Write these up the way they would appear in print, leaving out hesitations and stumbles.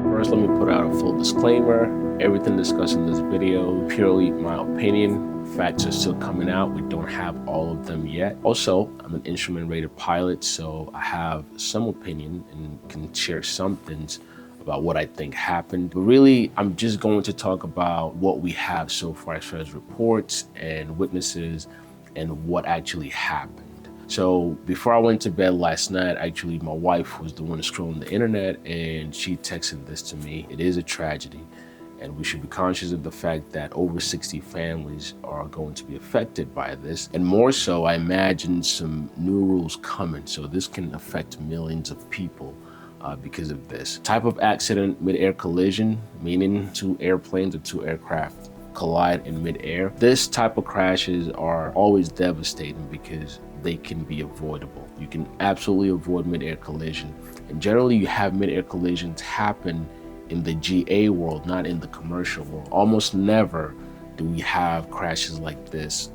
First, let me put out a full disclaimer. Everything discussed in this video, purely my opinion. Facts are still coming out. We don't have all of them yet. Also, I'm an instrument rated pilot, so I have some opinion and can share some things about what I think happened. But really, I'm just going to talk about what we have so far as far as reports and witnesses and what actually happened. So before I went to bed last night, actually my wife was the one scrolling the internet and she texted this to me. It is a tragedy and we should be conscious of the fact that over 60 families are going to be affected by this. And more so, I imagine some new rules coming. So this can affect millions of people because of this. Type of accident, mid-air collision, meaning two airplanes or two aircraft collide in mid-air. This type of crashes are always devastating because they can be avoidable. You can absolutely avoid mid-air collision. And generally you have mid-air collisions happen in the GA world, not in the commercial world. Almost never do we have crashes like this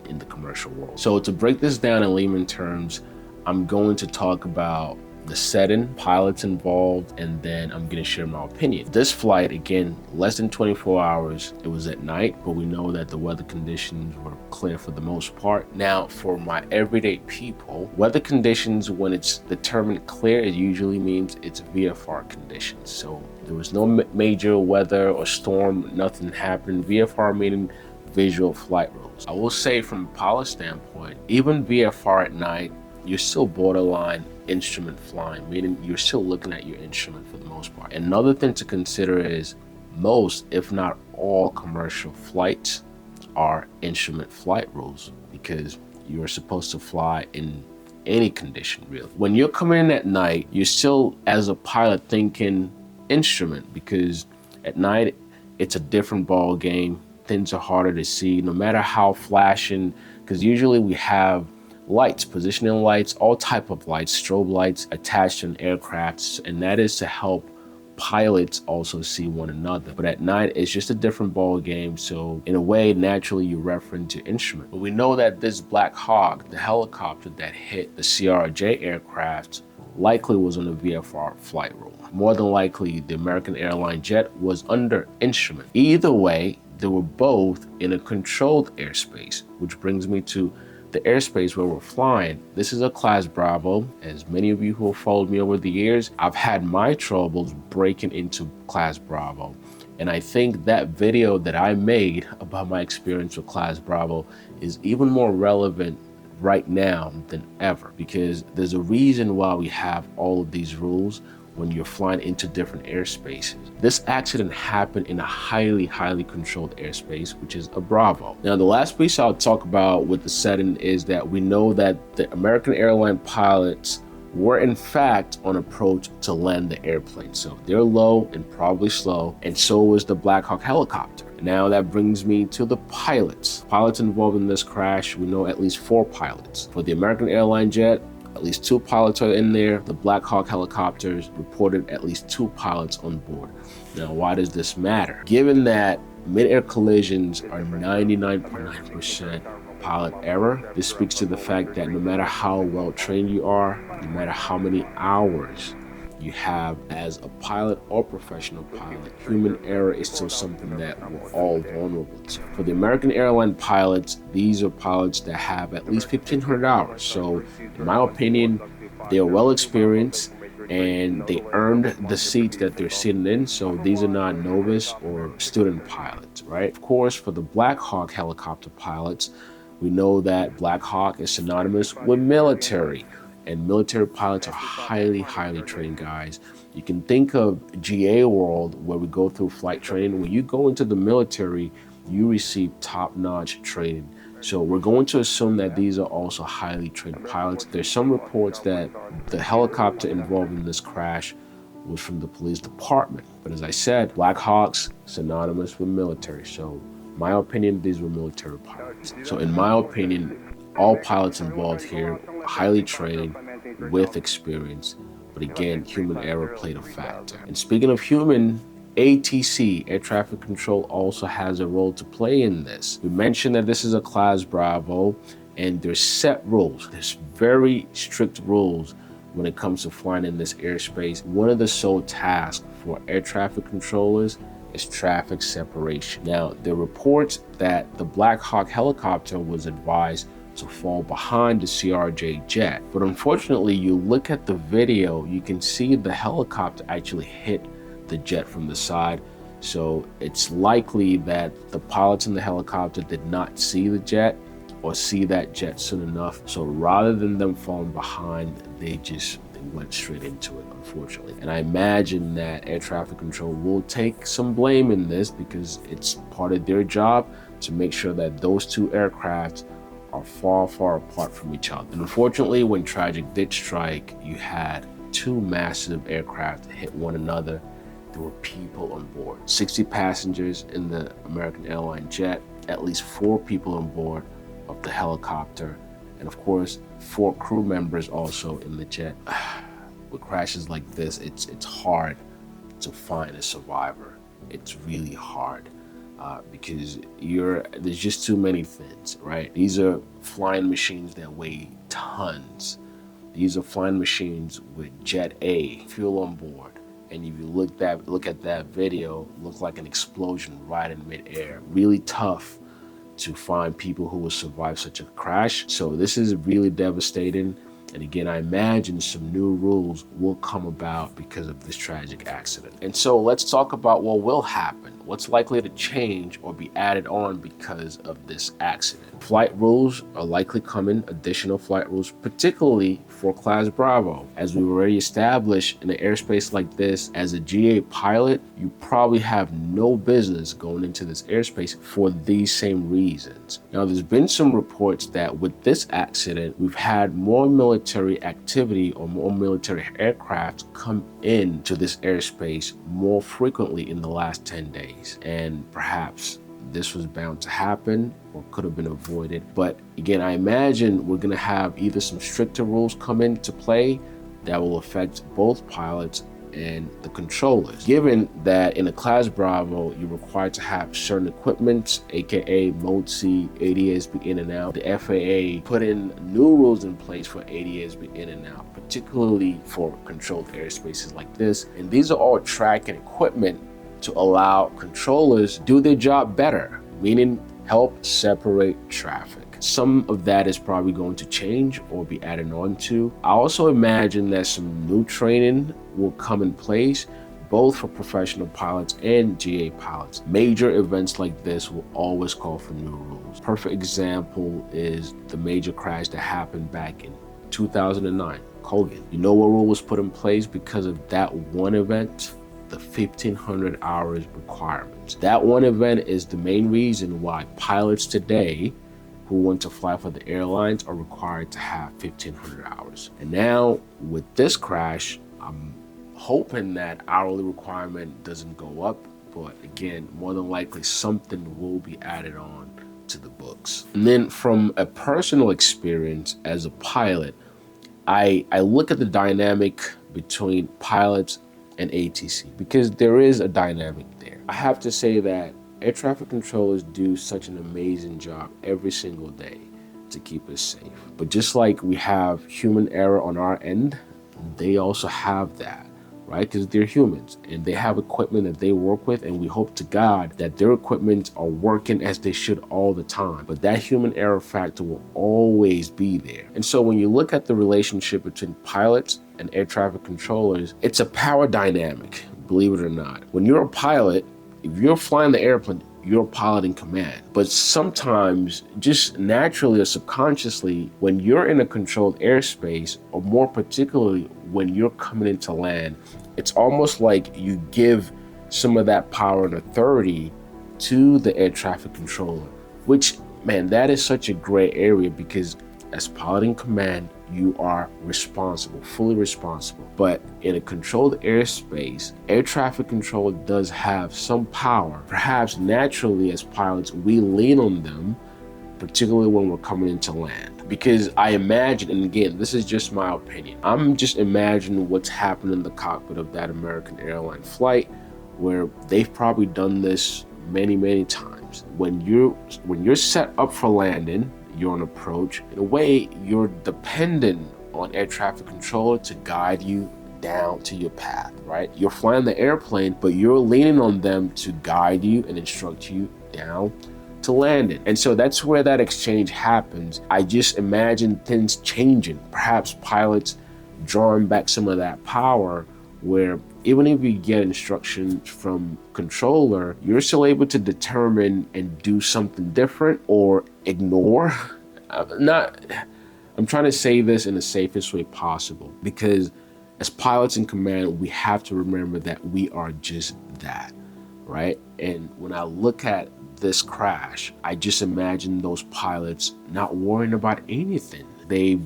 in the commercial world. So to break this down in layman terms, I'm going to talk about the setting, pilots involved, and then I'm gonna share my opinion. This flight, again, less than 24 hours. It was at night, but we know that the weather conditions were clear for the most part. Now, for my everyday people, weather conditions, when it's determined clear, it usually means it's VFR conditions. So there was no major weather or storm, nothing happened. VFR meaning visual flight rules. I will say from a pilot standpoint, even VFR at night, you're still borderline instrument flying, meaning you're still looking at your instrument for the most part. Another thing to consider is most, if not all, commercial flights are instrument flight rules because you're supposed to fly in any condition, really. When you're coming in at night, you're still, as a pilot, thinking instrument because at night, it's a different ball game. Things are harder to see, no matter how flashing, because usually we have lights, positioning lights, all type of lights, strobe lights attached to an aircraft, and that is to help pilots also see one another. But at night, it's just a different ball game. So in a way, naturally, you reference your instrument. But we know that this Blackhawk, the helicopter that hit the CRJ aircraft, likely was on a VFR flight rule. More than likely, the American Airlines jet was under instrument. Either way, they were both in a controlled airspace, which brings me to the airspace where we're flying. This is a Class Bravo. As many of you who have followed me over the years, I've had my troubles breaking into Class Bravo. And I think that video that I made about my experience with Class Bravo is even more relevant right now than ever, because there's a reason why we have all of these rules when you're flying into different airspaces. This accident happened in a highly controlled airspace, which is a Bravo. Now, the last piece I'll talk about with the setting is that we know that the American Airlines pilots were in fact on approach to land the airplane. So they're low and probably slow, and so was the Blackhawk helicopter. Now that brings me to the pilots. Pilots involved in this crash, we know at least 4 pilots. For the American Airlines jet, at least 2 pilots are in there. The Blackhawk helicopters reported at least 2 pilots on board. Now, why does this matter? Given that mid-air collisions are 99.9% pilot error, this speaks to the fact that no matter how well trained you are, no matter how many hours you have as a pilot or professional pilot, human error is still something that we're all vulnerable to. For the American Airlines pilots, these are pilots that have at least 1,500 hours. So in my opinion, they're well experienced and they earned the seats that they're sitting in. So these are not novice or student pilots, right? Of course, for the Blackhawk helicopter pilots, we know that Blackhawk is synonymous with military. And military pilots are highly trained guys. You can think of GA world where we go through flight training. When you go into the military, you receive top-notch training. So we're going to assume that these are also highly trained pilots. There's some reports that the helicopter involved in this crash was from the police department. But as I said, Blackhawks synonymous with military. So my opinion, these were military pilots. So in my opinion, all pilots involved here, highly trained, with experience, but again, human error played a factor. And speaking of human, ATC, air traffic control, also has a role to play in this. We mentioned that this is a Class Bravo, and there's set rules. There's very strict rules when it comes to flying in this airspace. One of the sole tasks for air traffic controllers is traffic separation. Now, there are reports that the Blackhawk helicopter was advised to fall behind the CRJ jet, but unfortunately, you look at the video, you can see the helicopter actually hit the jet from the side. So it's likely that the pilots in the helicopter did not see the jet or see that jet soon enough. So rather than them falling behind, they went straight into it, unfortunately. And I imagine that air traffic control will take some blame in this, because it's part of their job to make sure that those two aircraft are far, far apart from each other. And unfortunately, when tragic did strike, you had two massive aircraft hit one another. There were people on board, 60 passengers in the American Airlines jet, at least 4 people on board of the helicopter, and of course 4 crew members also in the jet. With crashes like this, it's hard to find a survivor. It's really hard because there's just too many things, right? These are flying machines that weigh tons. These are flying machines with Jet A fuel on board. And if you look at that video, it looks like an explosion right in midair. Really tough to find people who will survive such a crash. So this is really devastating. And again, I imagine some new rules will come about because of this tragic accident. And so let's talk about what will happen. What's likely to change or be added on because of this accident. Flight rules are likely coming, additional flight rules, particularly for Class Bravo. As we've already established, in an airspace like this, as a GA pilot, you probably have no business going into this airspace for these same reasons. Now, there's been some reports that with this accident, we've had more military activity or more military aircraft come into this airspace more frequently in the last 10 days. And perhaps this was bound to happen or could have been avoided. But again, I imagine we're gonna have either some stricter rules come into play that will affect both pilots and the controllers. Given that in a Class Bravo, you're required to have certain equipment, aka Mode C, ADS-B in and out. The FAA put in new rules in place for ADS-B in and out, particularly for controlled airspaces like this. And these are all tracking equipment to allow controllers do their job better, meaning help separate traffic. Some of that is probably going to change or be added on to. I also imagine that some new training will come in place, both for professional pilots and GA pilots. Major events like this will always call for new rules. Perfect example is the major crash that happened back in 2009, Colgan. You know what rule was put in place because of that one event? The 1,500 hours requirements. That one event is the main reason why pilots today who want to fly for the airlines are required to have 1,500 hours. And now with this crash, I'm hoping that hourly requirement doesn't go up, but again, more than likely something will be added on to the books. And then from a personal experience as a pilot, I look at the dynamic between pilots and ATC because there is a dynamic there. I have to say that air traffic controllers do such an amazing job every single day to keep us safe. But just like we have human error on our end, they also have that, right? Because they're humans and they have equipment that they work with, and we hope to God that their equipment are working as they should all the time. But that human error factor will always be there. And so when you look at the relationship between pilots and air traffic controllers, it's a power dynamic, believe it or not. When you're a pilot, if you're flying the airplane, you're a pilot in command. But sometimes, just naturally or subconsciously, when you're in a controlled airspace, or more particularly when you're coming into land, it's almost like you give some of that power and authority to the air traffic controller, which, man, that is such a gray area because as pilot in command, you are responsible, fully responsible. But in a controlled airspace, air traffic control does have some power. Perhaps naturally as pilots, we lean on them, particularly when we're coming into land. Because I imagine, and again, this is just my opinion, I'm just imagining what's happening in the cockpit of that American Airlines flight where they've probably done this many times. When you're set up for landing, you're on approach. In a way, you're dependent on air traffic controller to guide you down to your path, right? You're flying the airplane, but you're leaning on them to guide you and instruct you down to landing. And so that's where that exchange happens. I just imagine things changing, perhaps pilots drawing back some of that power, where even if you get instructions from controller, you're still able to determine and do something different or ignore. I'm trying to say this in the safest way possible, because as pilots in command, we have to remember that we are just that, right? And when I look at this crash, I just imagine those pilots not worrying about anything. They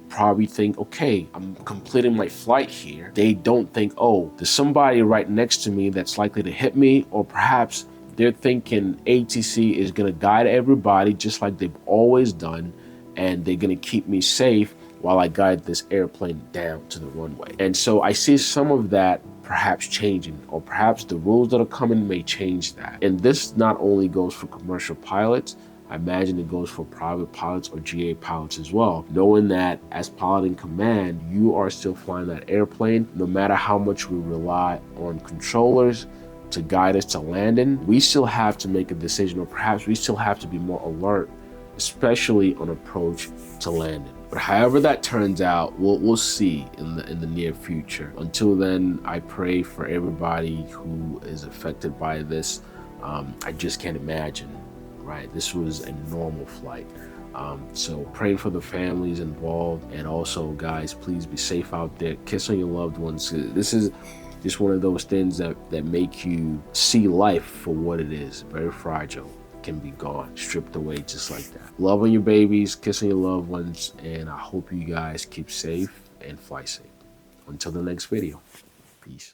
probably think, okay, I'm completing my flight here. They don't think, oh, there's somebody right next to me that's likely to hit me, or perhaps they're thinking ATC is gonna guide everybody just like they've always done, and they're gonna keep me safe while I guide this airplane down to the runway. And so I see some of that perhaps changing, or perhaps the rules that are coming may change that. And this not only goes for commercial pilots, I imagine it goes for private pilots or GA pilots as well, knowing that as pilot in command, you are still flying that airplane. No matter how much we rely on controllers to guide us to landing, we still have to make a decision, or perhaps we still have to be more alert, especially on approach to landing. But however that turns out, we'll see in the near future. Until then, I pray for everybody who is affected by this. I just can't imagine, right? This was a normal flight. So praying for the families involved, and also, guys, please be safe out there. Kiss on your loved ones. This is just one of those things that make you see life for what it is. Very fragile. Can be gone, stripped away just like that. Love on your babies, kissing your loved ones, and I hope you guys keep safe and fly safe. Until the next video, peace.